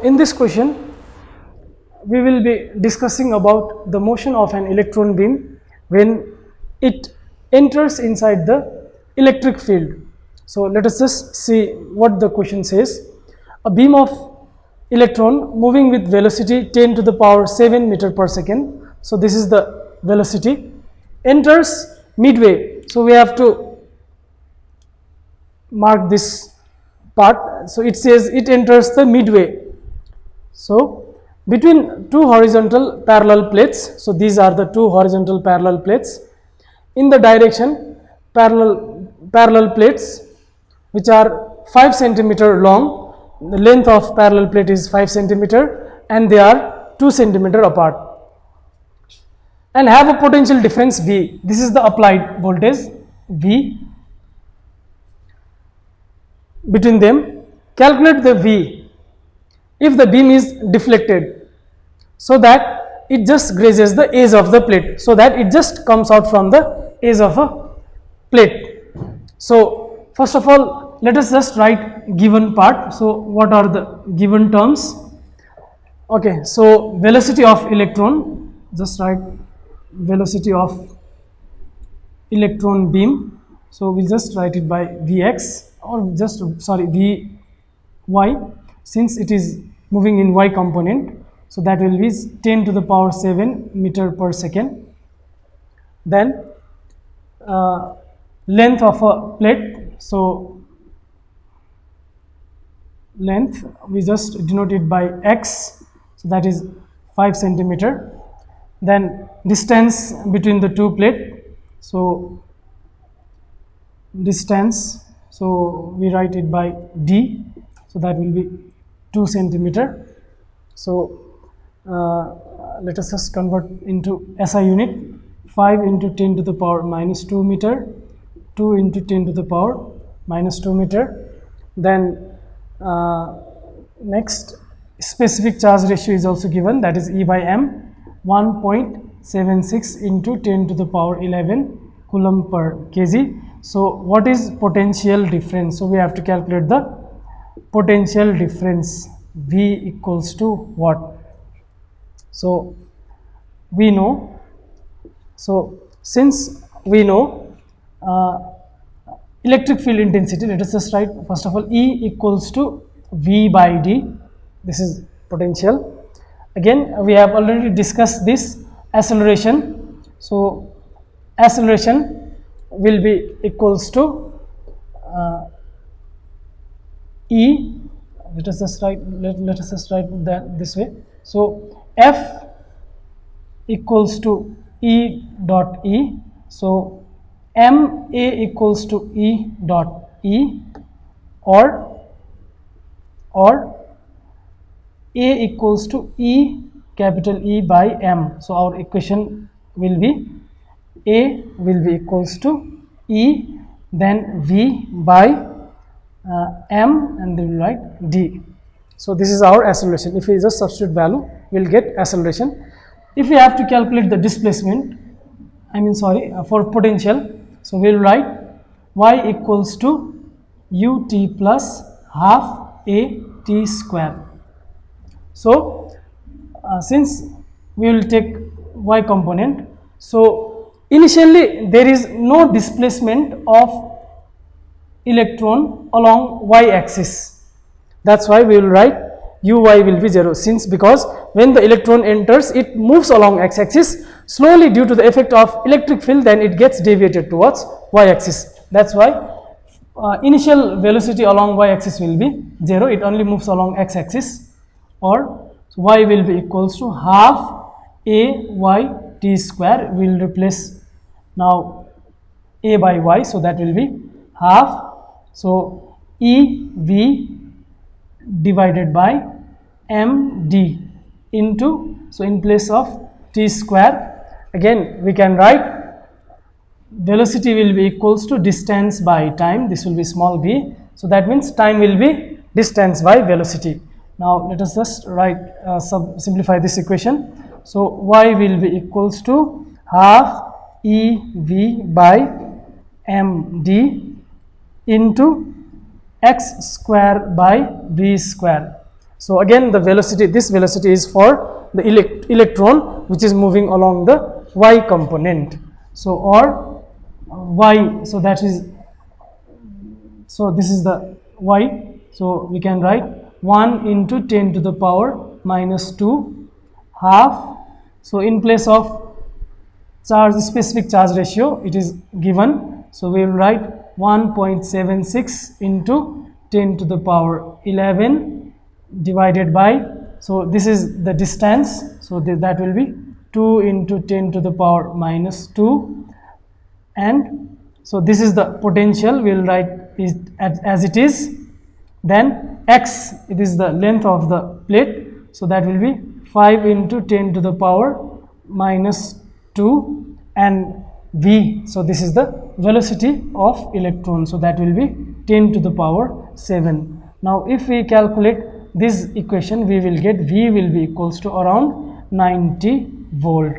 in this question, we will be discussing about the motion of an electron beam when it enters inside the electric field. So let us just see what the question says. A beam of electron moving with velocity 10 to the power 7 meter per second. So this is the velocity, enters midway. So we have to mark this part. So it says it enters the midway. So between two horizontal parallel plates, so these are the two horizontal parallel plates, in the direction parallel plates which are 5 centimeter long. The length of parallel plate is 5 centimeter and they are 2 centimeter apart, and have a potential difference V. This is the applied voltage V between them. Calculate the V if the beam is deflected so that it just grazes the edge of the plate, so that it just comes out from the edge of a plate. So first of all, let us just write given part. So what are the given terms? Okay, so velocity of electron, just write velocity of electron beam. So we just write it by Vx, or just Vy, since it is moving in y component. So that will be 10 to the power 7 meter per second. Then length of a plate, so length we just denote it by x, so that is 5 centimeter. Then distance between the two plate, so distance, so we write it by d, so that will be 2 centimeter. So let us just convert into SI unit. 5 into 10 to the power minus 2 meter, 2 into 10 to the power minus 2 meter. Then next, specific charge ratio is also given, that is E by m, 1.76 into 10 to the power 11 coulomb per kg. So what is potential difference? So we have to calculate the potential difference. V equals to what? So we know, so since we know electric field intensity, let us just write first of all E equals to V by D. This is potential. Again, we have already discussed this acceleration. So acceleration will be equals to E. Let us just write that this way. So F equals to E dot E. So ma equals to E dot E, or A equals to E, capital E by m. So our equation will be A will be equals to E, then V by m, and then we write D. So this is our acceleration. If we just substitute value, we will get acceleration. If we have to calculate the displacement, for potential, so we will write y equals to ut plus half a t square. So since we will take y component, so initially there is no displacement of electron along y axis. That's why we will write uy will be 0, since because when the electron enters, it moves along x axis. Slowly, due to the effect of electric field, then it gets deviated towards y axis. That's why initial velocity along y axis will be 0. It only moves along x axis, or y will be equals to half a y t square. We will replace now a by y, so that will be half. So E V divided by m d into, so in place of t square, again we can write velocity will be equals to distance by time. This will be small b, so that means time will be distance by velocity. Now let us just write simplify this equation. So y will be equals to half E V by m d into x square by v square. So again the velocity, this velocity is for the electron which is moving along the y component. So or y, so that is, so this is the y, so we can write 1 into 10 to the power minus 2 half. So in place of charge, specific charge ratio, it is given, so we will write 1.76 into 10 to the power 11 divided by, so this is the distance, so that will be 2 into 10 to the power minus 2, and so this is the potential, we will write is as it is. Then x, it is the length of the plate, so that will be 5 into 10 to the power minus 2, and v, so this is the velocity of electron, so that will be 10 to the power 7. Now if we calculate this equation, we will get v will be equals to around 90 volt.